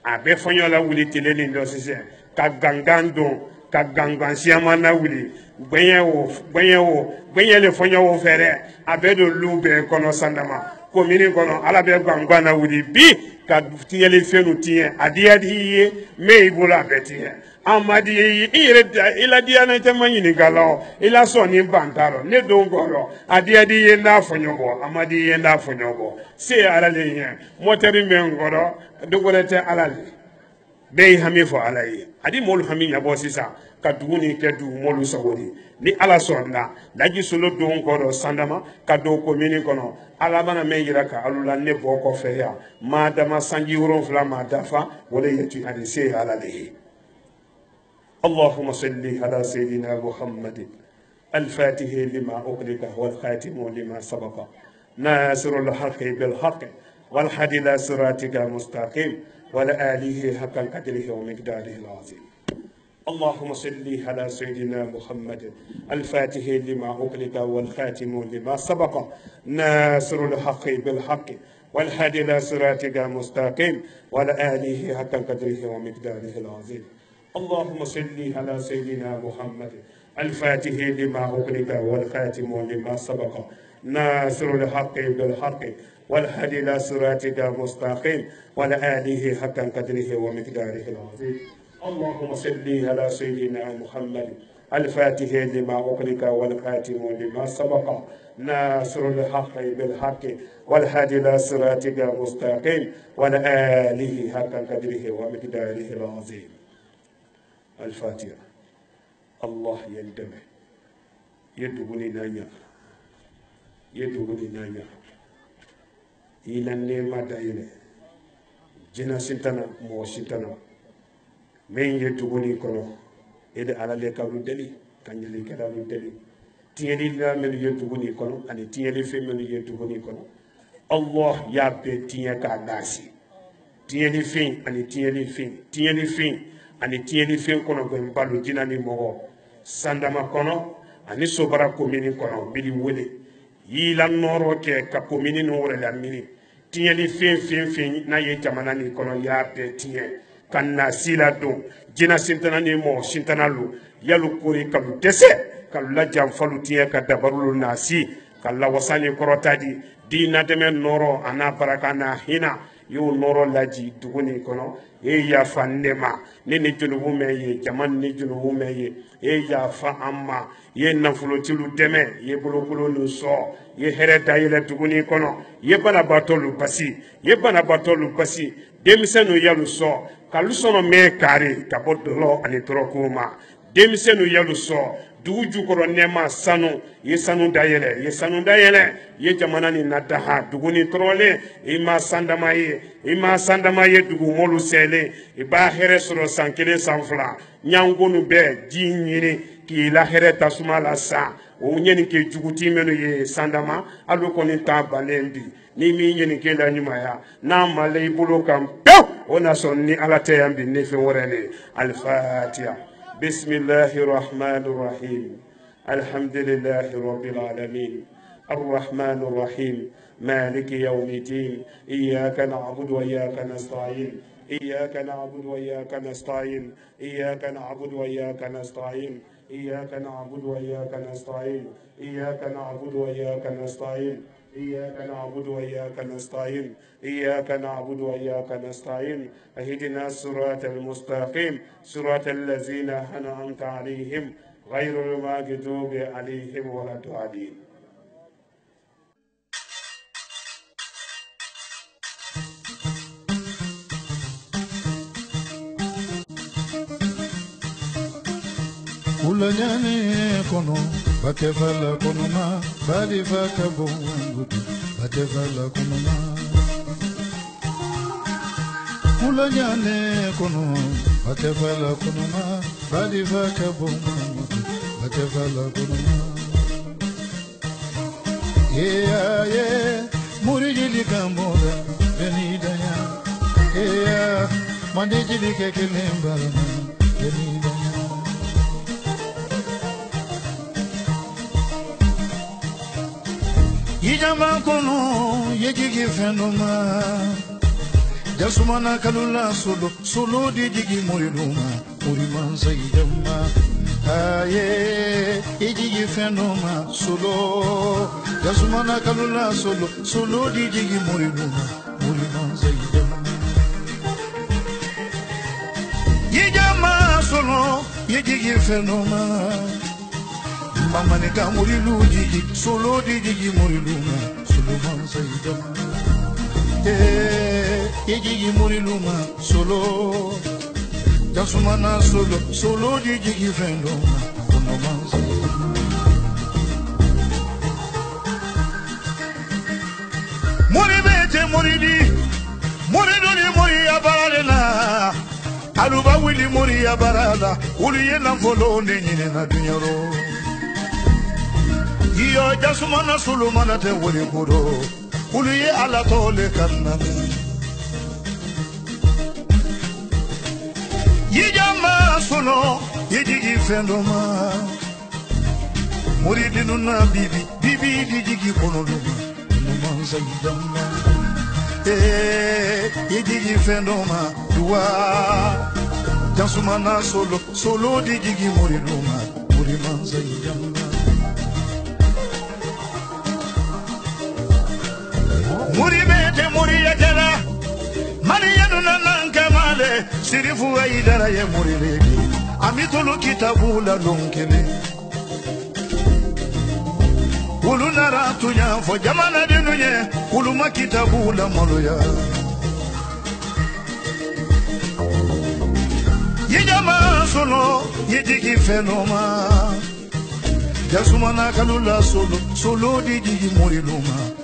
a be fonyo la wuli tele ni ndo sise ka gangando ka gangan siama na wuli gbenye le fonyo wo fere a be do lube kono sandama ko mini kono ala be gangan na wuli bi ka tiyele fenu tiye adiye me ibula betiye amadi ila diana temanyini galo ila soni bantaro ne dongoro adiye na fonyobo amadi ye na fonyobo se alale ye moteri mengoro dogorete alale be hamifo alaye adi mol haminya bo sisa ka duguni ke du molu sawoni ni ala sonna daji solo dongoro sandama ka do ko mini kono ala bana me yira ka alula ne boko feya madama sanji woron flama dafa wala yetu adi se alale اللهم صل على سيدنا محمد الفاتح لما أغلق والخاتم لما سبق ناصر الحق بالحق والهادي إلى صراطك المستقيم وآله حق قدره ومقداره العظيم اللهم صل على سيدنا محمد الفاتح لما أغلق والخاتم لما سبق ناصر الحق بالحق والهادي إلى صراطك المستقيم وآله حق قدره ومقداره العظيم اللهم صل على سيدنا محمد الفاتح لما أغلق والخاتم لما سبق ناصر الحق بالحق والهادي إلى صراطك المستقيم وآله حق قدره ومقداره العظيم اللهم صل على سيدنا محمد الفاتح لما أغلق والخاتم لما سبق ناصر الحق بالحق والهادي إلى صراطك المستقيم وآله حق قدره ومقداره العظيم الفاتحة الله يندمه يدغني نانيا إلى النعمة دايلة جنا سنتنا مو سنتنا من يدغني كنو إذا على لك ردلي كان يلك ردلي تيني لا من يدغني كنو أني تيني في من يدغني كنو الله يابي تيني كناسي تيني فين أني تيني فين ani tieni fen kono gwen balu jinani mogo sandama kono ani sobara komini kono bili wele yila noro ke ka komini no wore la mini tieni fen na ye jamana ni kono ya be tie kanna sila do jina sintana ni mo sintana lu yalu kori kalu dese kalu la jam falu tie ka dabarulu nasi kala wasani korotadi dina deme noro ana baraka na hina yo noro laji duguni kono e ya fa nema ne ne junubu me ye jaman ne junubu me ye e ya fa amma ye nafulo tilu deme ye bolokolo lu so ye here dayile duguni kono ye bana batolu basi demisenu yalu so kalu sono me kare kabodolo ani torokuma demisenu yalu so dugu koro nema sanu ye sanu dayele ye jamana ni nadaha duguni trole ima sandama ye dugu molu sele iba here soro sankele sanfla nyangonu be jinyini ki la here tasuma la sa o nyeni ke juguti menu ye sandama alu koni ta balendi ni mi nyeni ke la nyuma ya na male bulu kam ona sonni ala tayambi ne fe worene al fatiha بسم الله الرحمن الرحيم الحمد لله رب العالمين الرحمن الرحيم مالك يوم الدين إياك نعبد وإياك نستعين إياك نعبد وإياك نستعين إياك نعبد وإياك نستعين إياك نعبد وإياك نستعين إياك نعبد وإياك نستعين إياك نعبد وإياك نستعين اهدنا الصراط المستقيم صراط الذين أنعمت عليهم غير المغضوب عليهم ولا الضالين. Ulanyane kono bakefala kono ma bali vakabo ngudu bakefala kono ma Ulanyane kono bakefala kono ma bali vakabo ngudu bakefala kono ma muri jili kamora benidaya mande jili kekelemba benidaya Ijama kono yejigi fenoma Jasumana kalula solo di jigi muriduma Murimansa ijama Aye yejigi fenoma solo Jasumana kalula solo di jigi muriduma Murimansa ijama Ijama solo yejigi fenoma Mama ne ka murilu jigi solo di jigi murilu ma solo man sayidam jigi murilu ma solo jasumana solo di jigi fendo ma solo man sayidam muri bete muridi muridu ni muri abarala aluba wili muri abarala uli yena folo ne nyine na dunyaro Iyo jasumana sulumana te wuli kuro Uli ala tole kanname Yijama sulo Yijigi fendoma Muridinu na bibi dijigi konoluma Numanza yidama Yijigi fendoma Dua Jasumana solo dijigi muriduma Murimanza yidama Muri bete muri yajara Mani yanu nananka male Sirifu wa idara ye muri legi Amitulu kitabu la lunkele Ulu naratu nyafo jamana dinunye Ulu makitabu la maloya Yijama solo Yijigi fenoma Jasumana kalula solo di jigi muri luma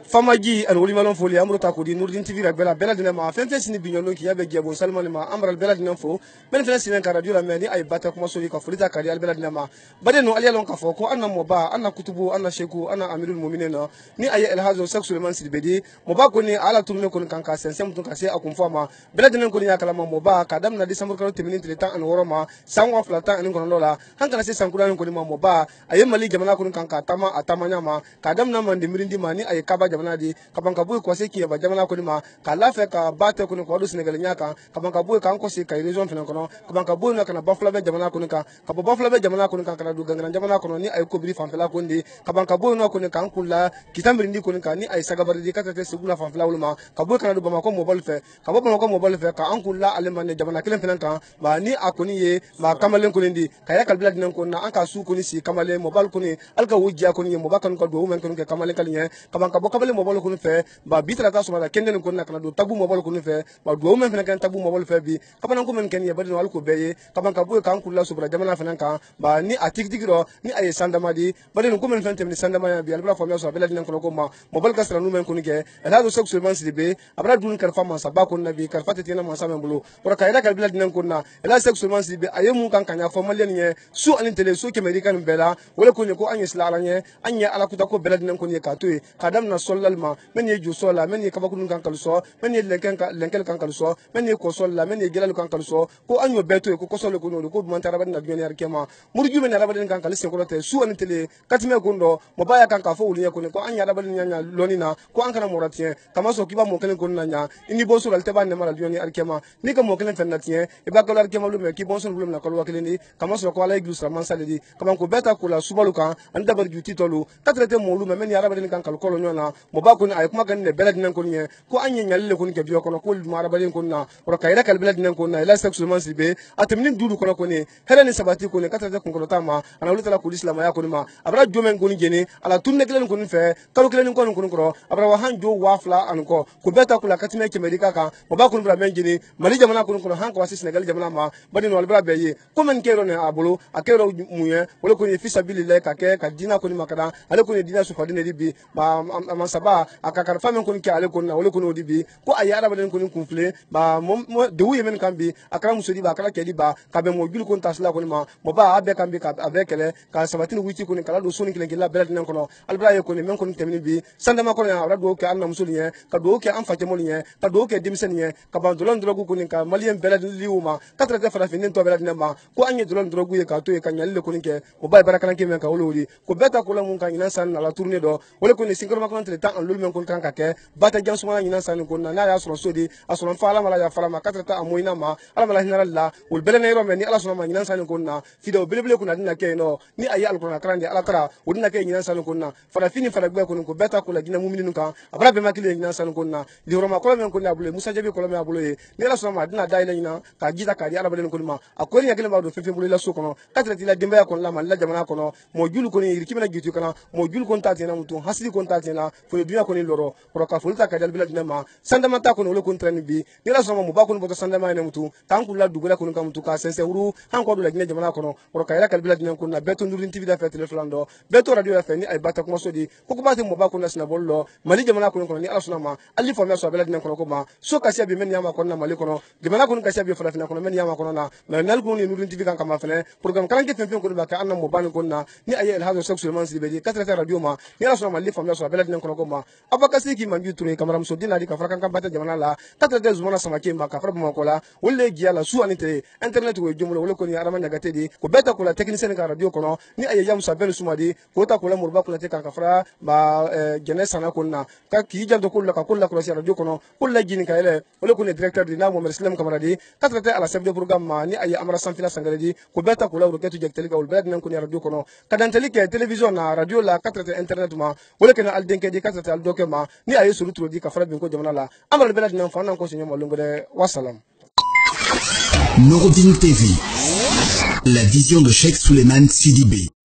Famaji and Wolimalon Folia Murtakudi, Nurdin TV, Bella Dinama, Fences in the Binon, Yabe, Salmanima, Ambral Bella Dinamfo, Benefits in Caradura, many I batter Comosoli of Frita Caria Bella Dinama, but then no Alialonka Foko, Anna Moba, Anna Kutubu, Anna Sheku, Anna Amirul Muminena, Ni El Hazo, Sexual Mansi Bedi, Mobakuni, Ala Tunokon Kankas, and Sam Tunkase, Akumfama, Bella Dinakunia Kalama Moba, Kadam, December 20 minutes and Warama, Sound of Lata and Gonola, Hankana Sankuran Konima Moba, I am Mali Jamanakun Kanka, Tama, Atamanyama, Kadam Naman, the Mirindi Mani, I Kaba Jamanadi, Kabankabu Kwaseki, Jamana Kunima, Kalafeka, Bate Kunukodu Senegalaka, Kabankabu Kankosi, Kaizon Fenokono, Kabankabu Nakana Buffalo Jamana Kunika, Kabuffalo Jamana Kunika, Dugan Jamana Kononi, I could be from Felakundi, Kabankabu no Kunikankula, Kitamindi Kunikani, I Sagabari Segula from Flauma, Kabuka Bamako Mobile Fair, Kabako Mobile Fair, Ankula, Alemane, Jamana Kilenka, Bani Akuni, Kamalen Kunindi, Kayaka Bladinankuna, Anka Sukunisi, Kamale, Mobile Kuni, Alka Wujia Kuni, Mobakan Woman Kunika, Kamalekalian, Kabankabu Mobile Kunfe, but Bitra Tasuma, Kendan Kunaka, Tabu Mobile Kunfe, but woman can Tabu Mobile Fabi, Kabankuman Kenya, but no Alco Bay, Kabankabu Kankula Super Jamana Fananka, but ni a Tigro, ni a Sandamadi, but in Kuman Phantom, Sandamaya, Bialba from Yosa, Beladin Konokoma, Mobile Castranuman Kunike, and other sexual months the bay, Abradun Karfama, Sabakun Nabi, Karfatina Masam Blue, or a Kairaka Beladin Kuna, and last sexual months the bay, Ayamu Kankanya for Malian, Su Anintele, Suki American Bella, Welakuniko, Agnes Laranye, Anya Alakutako Beladin Kunika, Kadam Nasol. sol lalma men ye ju sol la men ye kabakun kan kalso men ye lenkel kan kalso men ye ko sol la men ye gelal kan kalso ko anyo beto ko sol ko no ko man tarabani na dunya arkema murju men arabani kan kalse ko te su an tele katime gundo mo baya kan ka fo wuli ko ko anya arabani nya lonina ko an kana moratien kama so kiba mo kelen ko nanya ini bo sur alta ban ne mala dunya arkema ni ka mo kelen fennatien e ba ko arkema lu me ki bon sur lu na ko wakelen ni kama so ko ala iglu sama salidi kama ko beta ko la subalu kan an dabar juti tolu katrete mo lu men arabani kan kal ko nyona mo ba ko ni ay kuma kan ne belad nan ko ni ko anya nyalle ko ni ke biyo ko ko lu arabani ko na ro kayra kal belad nan ko na ila sexuellement sibe atemni dudu ko ko ni helani sabati ko ni katrete ko tama ana lu tala ko islam ya ko ni ma abra jomen ko ni jeni ala tunne kelen ko ni fe kalu kelen ko ko abra wa hanjo wafla an ko beta ko la katime ke medika kan mo ba ko bra men jeni mali jamana ko han ko wasi senegal jamana ma badi no bra be ye ko men kero ne abulu akero muye wala ko ni fisabilillah ka ke ka dina ko ni makada ale ko ni dina su fadine dibi ba amasaba akakar famen ko ni ke ale ko na wala ko no dibi ko ayara baden ko ni kumfle ba mo de wuye men kan bi akara musodi ba akara ke di ba ka be mo jul ko tasla ko ni ma mo ba abe kan bi ka abe kele ka sabatini wuti ko ni kala do soni kelen kila belad nan ko no albra ye ko ni men ko ni temni bi sanda ma ko na abra do ke anna musuli ye ka do ke an fake mo ni ka do ke dimsen ye ka ban dolon drogu ko ni ka malien belad liuma katra te fara finin to belad ma ko anye dolon drogu ye ka to ye ka nyalle ko ni ke mo ba baraka nan ke men ka wolori ko beta ko la mun kan ina san na la tourner do wala ko ni singol ma ko entre temps en lul men ko kan ka ke bata jam suma ina san ko na ya so sodi asron fala mala ya fala ma katra ta amoina ma ala mala hinara la wol bele ne ro men ni ala so ma ina san ko na fido bele ko na dina ke no ni ayi alquran karande ala tara wodina ke ina san ko na fara fini fara gbe ko beta ko la dina muminin kan abra be makile ina san ko na di roma ko men ko na bule musa jabi ko me abulo ye ni ala so ma dina dai la ina ka gita ka di ala bele ko ma akori ya kele ba do fefe bule la so ko no katra ti la demba ko la ma la jamana ko no mo julu ko ni irkimena gitu kana mo julu ko ta tena mutu hasidi ko ta tena fo dunya ko ni loro ko ka fulta ka dal bila dina ma sanda mata ko no le ko treni bi ni ala so ma mo ba ko no boto sanda ma ne mutu tan ku la dugula ko no ka mutu ka sense huru han ko do la dina jamana ko no ko ka ira kal bila dina ko na beto ndurin tv da fe telefon do beto radio fe ni ay bata ko so di ko ba te mo ba ko na sina bollo mali jamana ko no ni ala so ma ali fo me so bila dina ko ko ma so ka sia bi men yama ko na mali ko no jamana ko ka sia bi fala fina ko men yama ko na na nal ko ni ndurin tv kan kama fene program kan ke fe ko ba ka anna mo ban ko na ni ay el hazo sexuellement si be di 4 radio ma ni ala so ma li fo me so bila dina ko ma abakasi ki manju ture kamaram so dina di ka fara kan bata jamana la 4 zumana sama ke ma ka fara mo ko la wolle giya la su anite internet wo jumlo wala ko ni arama nyagate di ko beta ko la technicien ka radio ko no ni ay yam sabel sumadi ko ta ko la murba ko la te kan ka fara ba jeunesse na ko na ka ki jando ko la ka ko la ko radio ko no ko la jini ka ele wala ko ni directeur di na mo muslim kamaradi 4 ala chef de programme ma ni ay amara sanfila sangale ko beta ko la ro ketu jekteli ka wol beta nan ko ni radio ko no kadanteli ke television na radio la 4 internet ma wala ke na al denke di 4 al doke ma ni ay suru tro di ka fara bin ko jamana la amara bela nan fa nan ko sinyo malungo de wassalam. Nouroudine TV, la vision de Cheikh Souleymane Sidibé.